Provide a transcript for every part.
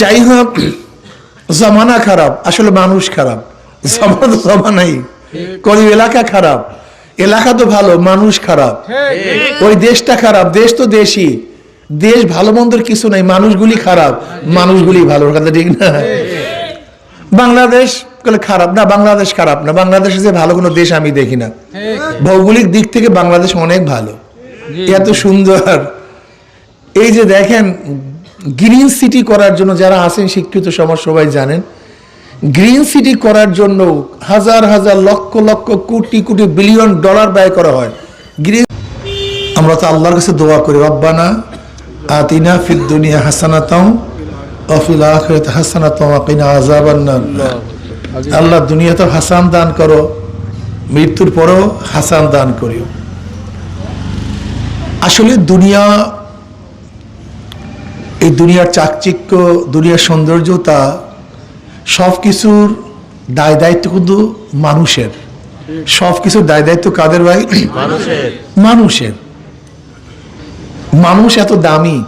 যাই হোক, জমানা খারাপ, আসলে মানুষ খারাপ। জমানা তো জমানাই, কোন এলাকা খারাপ, এলাকা তো ভালো, মানুষ খারাপ। ওই দেশটা খারাপ, দেশ তো দেশই, দেশ ভালো মন্দের কিছু নাই, মানুষগুলি খারাপ, মানুষগুলি ভালো। কথা ঠিক না? বাংলাদেশ খারাপ না, বাংলাদেশ খারাপ না, বাংলাদেশে যে ভালো কোনো দেশ আমি দেখি না। ভৌগোলিক দিক থেকে বাংলাদেশ অনেক ভালো, এত সুন্দর। এই যে দেখেন, গ্রিন সিটি করার জন্য যারা আছেন শিক্ষিত সমাজ সবাই জানেন, গ্রিন সিটি করার জন্য হাজার হাজার লক্ষ লক্ষ কোটি কোটি বিলিয়ন ডলার ব্যয় করা হয়। গ্রিন, আমরা তো আল্লাহর কাছে দোয়া করি, রব্বানা আতিনা ফিদ দুনিয়া হাসানাতাও ওয়া ফিল আখিরাতি হাসানাতাও ওয়া কিনা আযাবান্নার। আল্লাহ দুনিয়াতে হাসান দান করো, মৃত্যুর পরেও হাসান দান করিও। আসলে দুনিয়া, এই দুনিয়ার চাকচিক্য, দুনিয়ার সৌন্দর্যতা, সব কিছুর দায় দায়িত্ব কিন্তু মানুষের। সব কিছুর দায় দায়িত্ব কাদের ভাই? মানুষের। মানুষ এত দামি,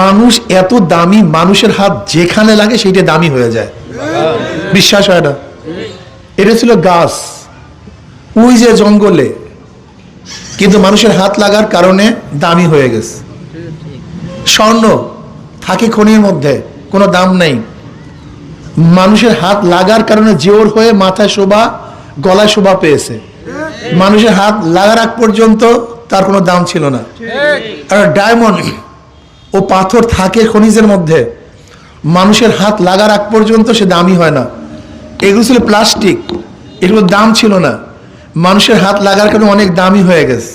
মানুষ এত দামি, মানুষের হাত যেখানে লাগে সেইটা দামি হয়ে যায়। বিশ্বাস হয় না? এটা ছিল গাছ ওই যে জঙ্গলে, কিন্তু মানুষের হাত লাগার কারণে দামি হয়ে গেছে। স্বর্ণ থাকে খনির মধ্যে, কোনো দাম নেই, মানুষের হাত লাগার কারণে জোর হয়ে মাথায় শোভা, গলায় শোভা পেয়েছে। মানুষের হাত লাগার আগ পর্যন্ত তার কোনো দাম ছিল না। আর ডায়মন্ড ও পাথর থাকে খনিজের মধ্যে, মানুষের হাত লাগার আগ পর্যন্ত সে দামি হয় না। এগুলো ছিল প্লাস্টিক, এগুলোর দাম ছিল না, মানুষের হাত লাগার কারণে অনেক দামি হয়ে গেছে।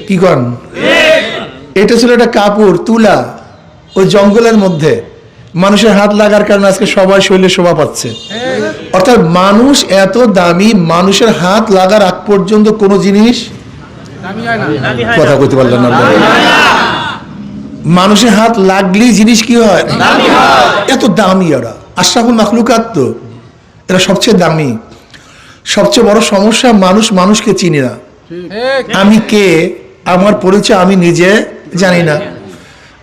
কি করেন? এটা ছিল একটা কাপড়, তুলা, ওই জঙ্গলের মধ্যে, মানুষের হাত লাগার কারণে আজকে সবাই শৈলে শোভা পাচ্ছে। অর্থাৎ মানুষ এত দামি, মানুষের হাত লাগার আগ পর্যন্ত কোন জিনিস কথা বলতে পারলেন না। মানুষের হাত লাগলেই জিনিস কি হয়? এত দামি। ওরা আশরাফুল মাখলুকাত, তো এরা সবচেয়ে দামি। সবচেয়ে বড় সমস্যা, মানুষ মানুষকে চিনি না। আমি কে, আমার পরিচয় আমি নিজে জানি না।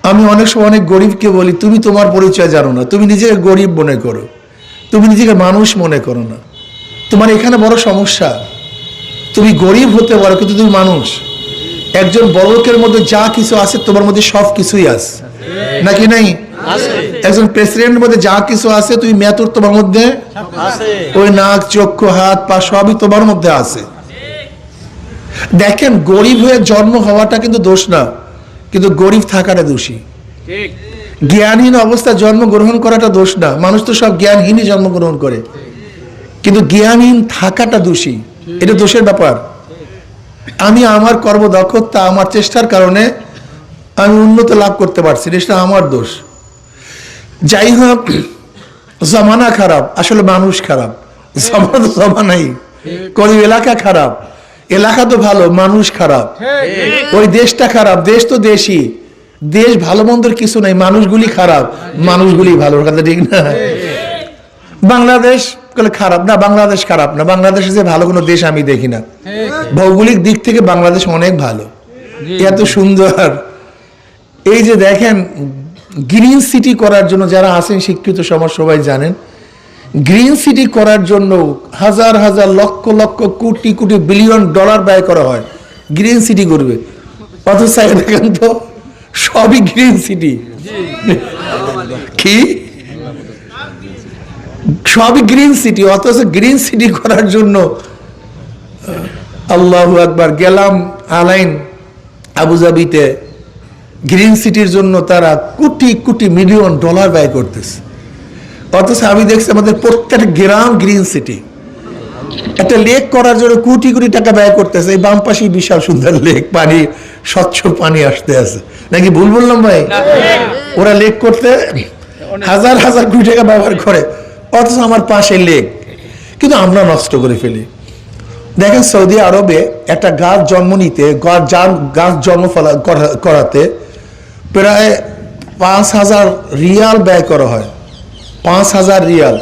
আমি অনেক সময় অনেক গরিবকে বলি, তুমি তোমার পরিচয় জানো না, তুমি নিজেকে গরিব মনে করো, তুমি নিজেকে মানুষ মনে করো না। তোমার এখানে বড় সমস্যা। তুমি গরিব হতে পারো, কিন্তু তুমি মানুষ। একজন বড়লোকের মধ্যে যা কিছু আছে তোমার মধ্যে সব কিছুই আছে, নাকি নাই? একজন প্রেসিডেন্টের মধ্যে যা কিছু আছে, তুমি মেয়র, তোমার মধ্যে ওই নাক, চক্ষু, হাত, পা সবই তোমার মধ্যে আছে। দেখেন, গরিব হয়ে জন্ম হওয়াটা কিন্তু দোষ না, কিন্তু গরিব থাকাটা দোষী। জ্ঞানহীন অবস্থায় জন্মগ্রহণ করাটা দোষ না, মানুষ তো সব জ্ঞানহীনই জন্মগ্রহণ করে, কিন্তু জ্ঞানহীন থাকাটা দোষী, এটা দোষের ব্যাপার। আমি আমার কর্মদক্ষতা, আমার চেষ্টার কারণে আমি উন্নতি লাভ করতে পারছি, এটা আমার দোষ। যাই হোক, জমানা খারাপ, আসলে মানুষ খারাপ। জমানা তো জমানাই, কোন এলাকা খারাপ, এলাকা তো ভালো, মানুষ খারাপ। ওই দেশটা খারাপ, দেশ তো দেশই, দেশ ভালো মন্দের কিছু নাই, মানুষগুলি খারাপ, মানুষগুলি ভালো। কথা ঠিক না? বাংলাদেশ খারাপ না, বাংলাদেশ খারাপ না, বাংলাদেশে যে ভালো কোনো দেশ আমি দেখি না। ভৌগোলিক দিক থেকে বাংলাদেশ অনেক ভালো, এত সুন্দর। এই যে দেখেন, গ্রিন সিটি করার জন্য যারা আছেন শিক্ষিত সমাজ সবাই জানেন, গ্রিন সিটি করার জন্য হাজার হাজার লক্ষ লক্ষ কোটি কোটি বিলিয়ন ডলার ব্যয় করা হয়। গ্রিন সিটি করবে, অথচ দেখেন তো সবই গ্রিন সিটি। কি? সবই গ্রিন সিটি, অথচ গ্রিন সিটি করার জন্য আল্লাহু আকবার, গেলাম আলাইন আবুধাবিতে, গ্রিন সিটির জন্য তারা কোটি কোটি মিলিয়ন ডলার ব্যয় করতেছে। অথচ আমি দেখছি আমাদের প্রত্যেকটা গ্রাম গ্রিন সিটি। একটা লেক করার জন্য কোটি কোটি টাকা ব্যয় করতেছে। এই বাম পাশে বিশাল সুন্দর লেক, পানি, স্বচ্ছ পানি আসতে আছে, নাকি ভুল বললাম ভাই? ওরা লেক করতে হাজার হাজার কোটি টাকা ব্যবহার করে, অথচ আমার পাশে লেক, কিন্তু আমরা নষ্ট করে ফেলি। দেখেন, সৌদি আরবে একটা গাছ জন্ম নিতে, গাছ জন্ম করাতে প্রায় 5,000 রিয়াল ব্যয় করা হয়, 5,000 রিয়াল।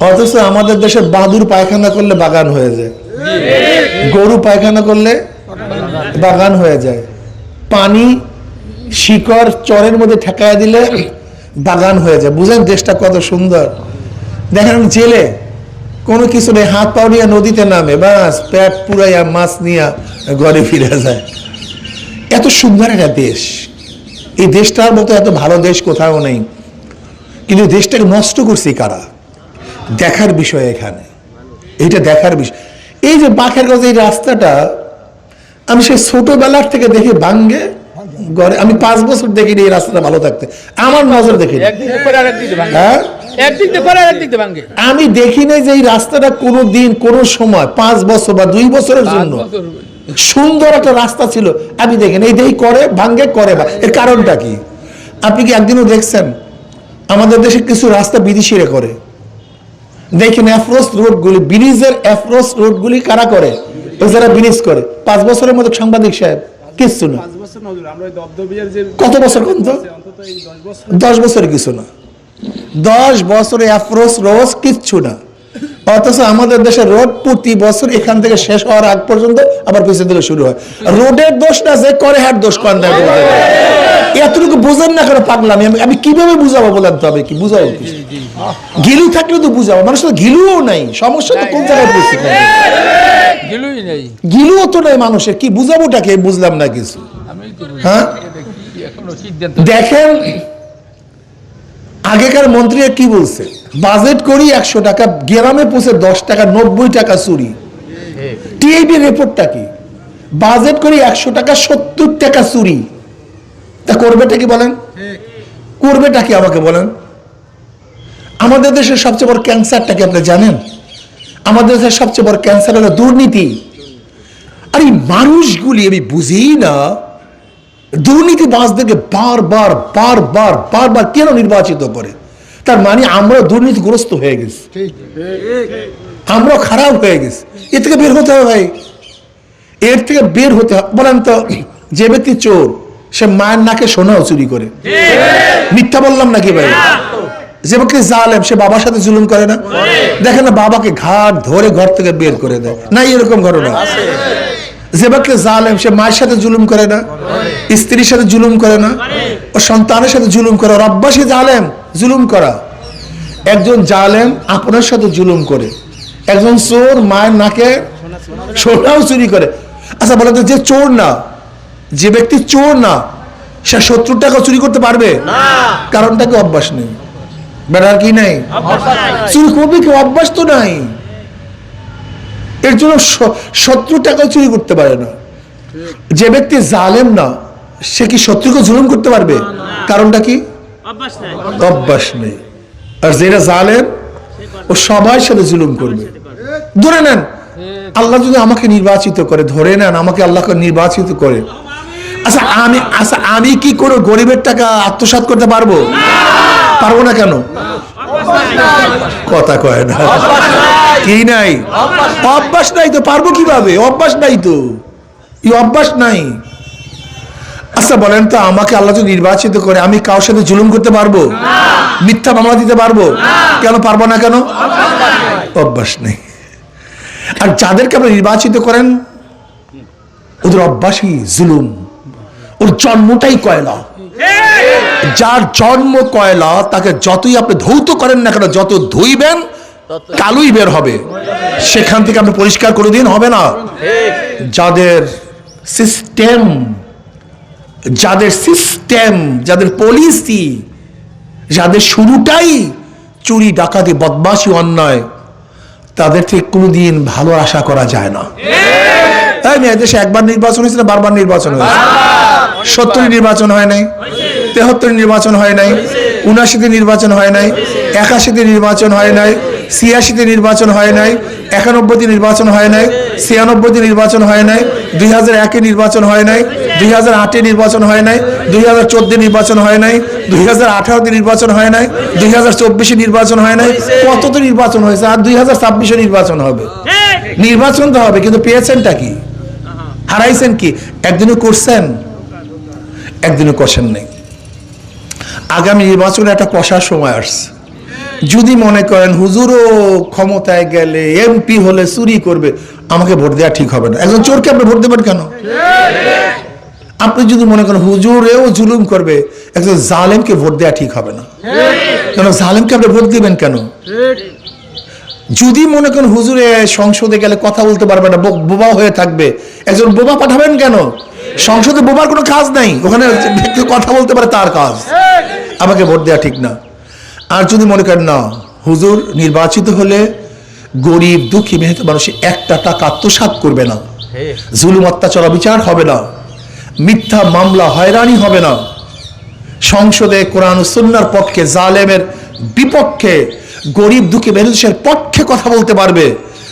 অথচ আমাদের দেশে বাদুর পায়খানা করলে বাগান হয়ে যায়, গরু পায়খানা করলে বাগান হয়ে যায়। পানি শিকড় চরের মধ্যে ঠেকায় দিলে বাগান হয়ে যায়। বুঝেন দেশটা কত সুন্দর। দেখেন জেলে কোনো কিছু নেই, হাত পাও নিয়ে নদীতে নামে, বাস পেট পুরাইয়া মাছ নিয়ে ঘরে ফিরে যায়। এত সুন্দর একটা দেশ, এই দেশটার মতো এত ভালো দেশ কোথাও নেই। কিন্তু দেশটাকে নষ্ট করছে কারা? দেখার বিষয় এখানে, এইটা দেখার বিষয়। এই যে বাখেরগঞ্জ এই রাস্তাটা আমি সেই ছোটবেলার থেকে দেখি ভাঙ্গে গড়ে। আমি 5 বছর দেখিনি এই রাস্তাটা ভালো থাকতে, আমার নজর দেখি। হ্যাঁ, আমি দেখি নাই যে এই রাস্তাটা কোনো দিন কোনো সময় 5 বছর বা 2 বছরের জন্য সুন্দর একটা রাস্তা ছিল। আমি দেখিনি, এই দেখি করে ভাঙ্গে করে। বা এর কারণটা কি? আপনি কি একদিনও দেখছেন আমাদের দেশে কিছু রাস্তা বিদেশিরা করে? দেখেন অ্যাপ্রোচ রোডগুলি, ব্রিজের অ্যাপ্রোচ রোডগুলি কারা করে? যারা ব্রিজ করে। 5 বছরের মতো সাংবাদিক সাহেব কিচ্ছু না। কত বছর? কোন তো 10 বছর কিছু না। 10 বছরে অ্যাপ্রোচ রোড কিচ্ছু না। অথচ আমাদের দেশের রোড প্রতি বছর এখান থেকে শেষ হওয়ার আগ পর্যন্ত আবার পিছন থেকে শুরু হয়। রোডের দোষ না, যে করে হ্যার দোষ করেন। এতটুকু বোঝেন না কেন? পাগলামি। আমি কিভাবে বুঝাবো বলেন তো? আমি কি বুঝাবো? গিলু থাকলে তো বুঝাবো, মানুষ তো গিলুও নাই। সমস্যা তো কোন জায়গায়? গিলুও তো নাই মানুষের, কি বুঝাবোটাকে? বুঝলাম না কিছু। হ্যাঁ, দেখেন আগেকার মন্ত্রীরা কি বলছে, বাজেট করি 100 টাকা, গ্রামে পৌঁছে 10 টাকা, 90 টাকা চুরি। টিআইবি রিপোর্টটা কি? বাজেট করি 100 টাকা, 70 টাকা চুরি। তা করবেটা কি বলেন? করবেটা কি আমাকে বলেন? আমাদের দেশের সবচেয়ে বড় ক্যান্সারটা কি আপনি জানেন? আমাদের দেশের সবচেয়ে বড় ক্যান্সার হলো দুর্নীতি। আর এই মানুষগুলি আমি বুঝি না, দুর্নীতিবাজদেরকে বারবার বারবার বারবার কেন নির্বাচিত করে? তার মানে আমরা দুর্নীতিগ্রস্ত হয়ে গেছি, আমরা খারাপ হয়ে গেছি। এর থেকে বের হতে হবে ভাই, এর থেকে বের হতে হবে। বলেন তো, যে ব্যক্তি চোর সে মায়ের নাকে সোনাও চুরি করে, মিথ্যা বললাম নাকি ভাই? যে ব্যক্তি জালেম সে বাবার সাথে জুলুম করে না? দেখেন না, বাবাকে ঘাট ধরে ঘর থেকে বের করে দেয় না, এরকম ঘটনা? যে ব্যক্তি জালেম সে মায়ের সাথে জুলুম করে না, স্ত্রীর সাথে জুলুম করে না, ও সন্তানের সাথে জুলুম করে। ওর অভ্যাসই জালেম, জুলুম করা। একজন জালেম আপনার সাথে জুলুম করে, একজন চোর মায়ের নাকে সোনাও চুরি করে। আচ্ছা বলেন তো, যে চোর না, যে ব্যক্তি চোর না, সে 70 টাকা চুরি করতে পারবে? কারণটা কি? অভ্যাস নেই। বেড়ার কি নাই? চুরি করবে কি? অভ্যাস তো নাই। এর জন্য 70 টাকা চুরি করতে পারে না। যে ব্যক্তি জালেম না, সে কি 70কে জুলুম করতে পারবে? কারণটা কি? অভ্যাস নেই। আর যেটা জালেম ও সবার সাথে জুলুম করবে। ধরে নেন আল্লাহ যদি আমাকে নির্বাচিত করে, ধরে নেন আমাকে আল্লাহ নির্বাচিত করে, আচ্ছা আমি কি কোনো গরিবের টাকা আত্মসাৎ করতে পারবো? পারবো না। কেন? কথা কয় না। কি নাই? অভ্যাস নাই তো। পারবো কিভাবে? অভ্যাস নাই তো, এই অভ্যাস নাই। আচ্ছা বলেন তো, আমাকে আল্লাহ যদি নির্বাচিত করে, আমি কারোর সাথে জুলুম করতে পারবো? মিথ্যা মামলা দিতে পারবো? কেন পারবো না? কেন? অভ্যাস নেই। আর যাদেরকে আপনি নির্বাচিত করেন ওদের অভ্যাসই জুলুম, ওর জন্মটাই কয়লা। যার জন্ম কয়লা তাকে যতই আপনি ধৌত করেন না কেন, যত ধুইবেন কালুই বের হবে, সেখান থেকে আপনি পরিষ্কার করে দিন, হবে না। যাদের সিস্টেম, যাদের পলিসি, যাদের শুরুটাই চুরি, ডাকাতি, বদমাশি, অন্যায়, তাদের থেকে কোনোদিন ভালো আশা করা যায় না। তাই না? দেশে একবার নির্বাচন হয়েছে না বারবার নির্বাচন হয়েছে? 70 নির্বাচন হয় নাই, 73 নির্বাচন হয় নাই, 79 নির্বাচন হয় নাই, 81 নির্বাচন হয় নাই, 86 নির্বাচন হয় নাই, 91 নির্বাচন হয় নাই, 96 নির্বাচন হয় নাই, 2001 নির্বাচন হয় নাই, 2008 নির্বাচন হয় নাই, 2014 নির্বাচন হয় নাই, 2018 নির্বাচন হয় নাই, 2024 নির্বাচন হয় নাই। কত তো নির্বাচন হয়েছে, আর 2026 নির্বাচন হবে। নির্বাচন তো হবে, কিন্তু পেয়েছেনটা কি? হারাইছেন কি? একদিনও করছেন, একদিনও করছেন নাই। আগামী নির্বাচনে একটা কষার সময় আসছে। যদি মনে করেন হুজুরও ক্ষমতায় গেলে, এমপি হলে চুরি করবে, আমাকে ভোট দেওয়া ঠিক হবে না। একজন চোরকে আপনি ভোট দেবেন কেন? আপনি যদি মনে করেন হুজুরেও জুলুম করবে, একজন জালেমকে ভোট দেওয়া ঠিক হবে না। কেন জালেমকে আপনি ভোট দিবেন কেন? যদি মনে করেন হুজুরে সংসদে গেলে কথা বলতে পারবে না, বোবা হয়ে থাকবে, একজন বোবা পাঠাবেন কেন? সংসদে বোবার কোনো কাজ নাই, ওখানে কথা বলতে পারে তার কাজ, আমাকে ভোট দেওয়া ঠিক না। আর যদি মনে করেন না, হুজুর নির্বাচিত হলে গরিব দুঃখী মেহনত মানুষ একটা টাকা আত্মসাৎ করবে না, জুলুম অত্যাচার বিচার হবে না, মিথ্যা মামলা হয়রানি হবে না, সংসদে কোরআন ও সুন্নাহর পক্ষে, জালেমের বিপক্ষে, গরিব দুঃখী মেহনতের পক্ষে কথা বলতে পারবে,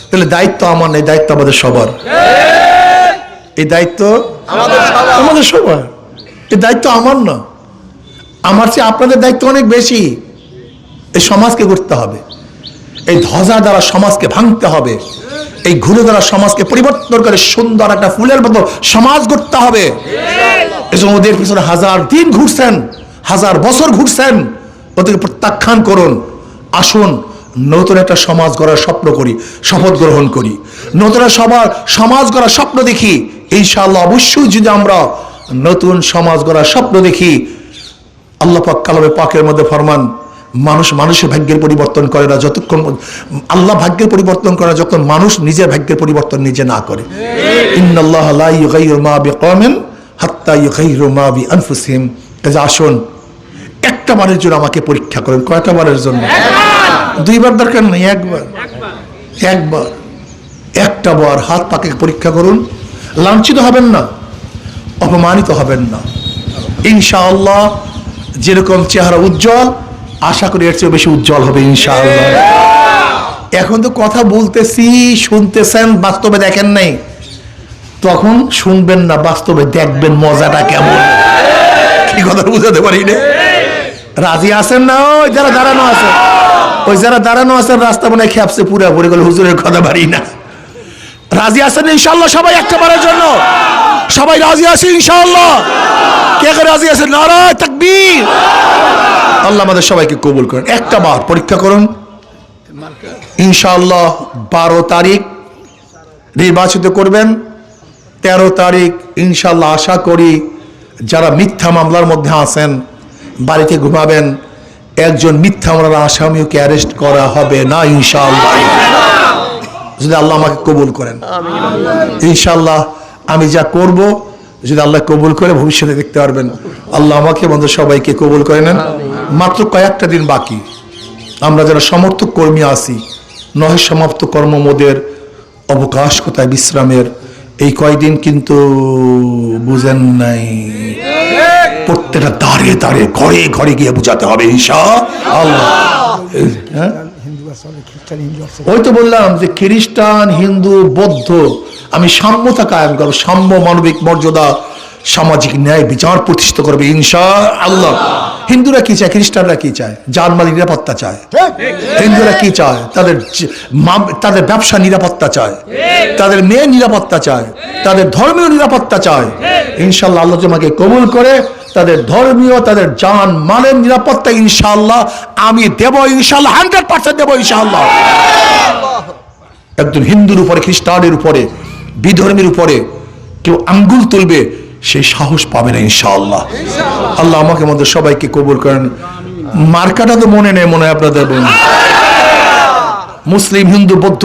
তাহলে দায়িত্ব আমার নেই, দায়িত্ব আমাদের সবার। এই দায়িত্ব আমাদের সবার, এই দায়িত্ব আমার না। আমার চেয়ে আপনাদের দায়িত্ব অনেক বেশি। এই সমাজকে গড়তে হবে, এই ধ্বজা দ্বারা সমাজকে ভাঙতে হবে, এই ঘুরে দ্বারা সমাজকে পরিবর্তন করে সুন্দর একটা ফুলের মতো সমাজ গড়তে হবে। এজন্য ওদের পিছনে 1000 দিন ঘুরছেন, 1000 বছর ঘুরছেন, ওদেরকে প্রত্যাখ্যান করুন। আসুন নতুন একটা সমাজ গড়ার স্বপ্ন করি, শপথ গ্রহণ করি, নতুন সমাজ গড়ার স্বপ্ন দেখি। ইনশাআল্লাহ অবশ্যই যদি আমরা নতুন সমাজ গড়ার স্বপ্ন দেখি, আল্লাহ পাক কালামে পাকের মধ্যে ফরমান, মানুষের ভাগ্যের পরিবর্তন করে না যতক্ষণ, আল্লাহ ভাগ্যের পরিবর্তন করে না যখন মানুষ নিজের ভাগ্যের পরিবর্তন নিজে না করে। ইন্নাল্লাহ লা ইউগাইয়িরু মা বিকওমিন হাত্তা ইউগাইয়িরু মা বিআনফুসিহিম। কাজে আসুন একটা বারের জন্য আমাকে পরীক্ষা করেন। কয়টা বারের জন্য? 2 বার দরকার নেই, একবার। একটা বার হাত পাকে পরীক্ষা করুন। লাঞ্ছিত হবেন না, অপমানিত হবেন না। ইনশাআল্লাহ যেরকম চেহারা উজ্জ্বল, আশা করি এর চেয়ে বেশি উজ্জ্বল হবে ইনশাআল্লাহ। এখন তো কথা বলতেছি, শুনতেছেন, বাস্তবে দেখেন নাই, তখন শুনবেন না, বাস্তবে দেখবেন মজাটা কেমন। কি কথা বুঝাতে পারি না? রাজি আছেন না? ওই যারা দাঁড়ানো আছে, রাস্তা মনে খেপছে পুরা পড়ে গেল, হুজুরের কথা বাড়ি না। রাজি আছেন ইনশাআল্লাহ সবাই? একটা বারের জন্য সবাই রাজি আছে ইনশাআল্লাহ? কে কে রাজি আছেন? নারায়ে তাকবীর। আল্লাহ আমাদের সবাইকে কবুল করেন। একটা বার পরীক্ষা করুন ইনশাআল্লাহ। 12 তারিখ নির্বাচিত করবেন, 13 তারিখ ইনশাআল্লাহ আশা করি যারা মিথ্যা মামলার মধ্যে আছেন বাড়িতে ঘুমাবেন। একজন মিথ্যা মামলার আসামিকে অ্যারেস্ট করা হবে না ইনশাআল্লাহ, যদি আল্লাহ আমাকে কবুল করেন। ইনশাআল্লাহ আমি যা করব, যদি আল্লাহ কবুল করে ভবিষ্যতে দেখতে পারবেন। আল্লাহ আমাকে আমাদের সবাইকে কবুল করে নেন। মাত্র কয়েকটা দিন বাকি, আমরা যারা সমর্থক কর্মী আছি, নহে সমাপ্ত কর্মমোদের অবকাশ কোথায় বিশ্রামের, এই কয়দিন কিন্তু বুঝেন নাই, প্রত্যেকটা দাঁড়িয়ে দাঁড়িয়ে ঘরে ঘরে গিয়ে বুঝাতে হবে ইনশাআল্লাহ। ওই তো বললাম যে খ্রিস্টান, হিন্দু, বৌদ্ধ, আমি সাম্যতা কায়েম করবো, সাম্য, মানবিক মর্যাদা, সামাজিক ন্যায় বিচার প্রতিষ্ঠা করবে ইনশাআল্লাহ। হিন্দুরা কি চায়, খ্রিস্টানরা কি চায়? জানমাল নিরাপত্তা চায়। হিন্দুরা কি চায়? তাদের ব্যবসা নিরাপত্তা চায়, তাদের মেয়ে নিরাপত্তা চায়, তাদের ধর্মীয় নিরাপত্তা চায়। ইনশাআল্লাহ আল্লাহ তোমাকে কবুল করে তাদের ধর্মীয়, তাদের জান মালের নিরাপত্তা ইনশাআল্লাহ আমি দেব ইনশাআল্লাহ, 100% দেব ইনশাআল্লাহ। একজন হিন্দুর উপরে, খ্রিস্টানের উপরে, বিধর্মীর উপরে কেউ আঙ্গুল তুলবে, সেই সাহস পাবে না ইনশাআল্লাহ। আল্লাহ আমাকে আমাদের সবাইকে কবুল করেন। মার্কাটা তো মনে নেই, মনে হয় আপনাদের মুসলিম, হিন্দু, বৌদ্ধ